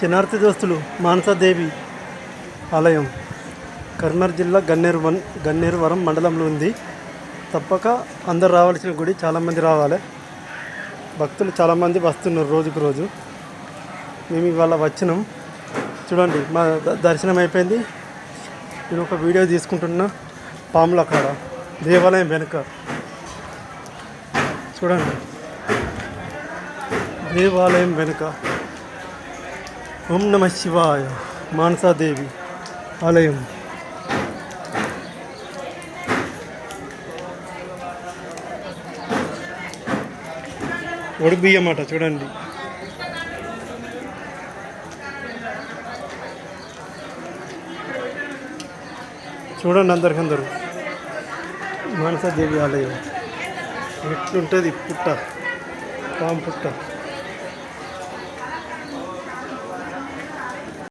శనార్థి దోస్తులు మానసాదేవి ఆలయం కరీంనగర్ జిల్లా గన్నేరువరం మండలంలో ఉంది. తప్పక అందరు రావాల్సిన గుడి, చాలామంది రావాలి. భక్తులు చాలామంది వస్తున్నారు రోజుకు రోజు. మేము ఇవాళ వచ్చినాం. చూడండి, మా దర్శనం అయిపోయింది. నేను ఒక వీడియో తీసుకుంటున్నా. పాముల కాడ దేవాలయం వెనుక చూడండి, దేవాలయం వెనుక ఓం నమ శివాయ మానసాదేవి ఆలయం. ఒడిబియ్యం అట చూడండి. చూడండి అందరికందరూ మానసాదేవి ఆలయం ఎట్లుంటుంది. పుట్ట, పాము పుట్ట.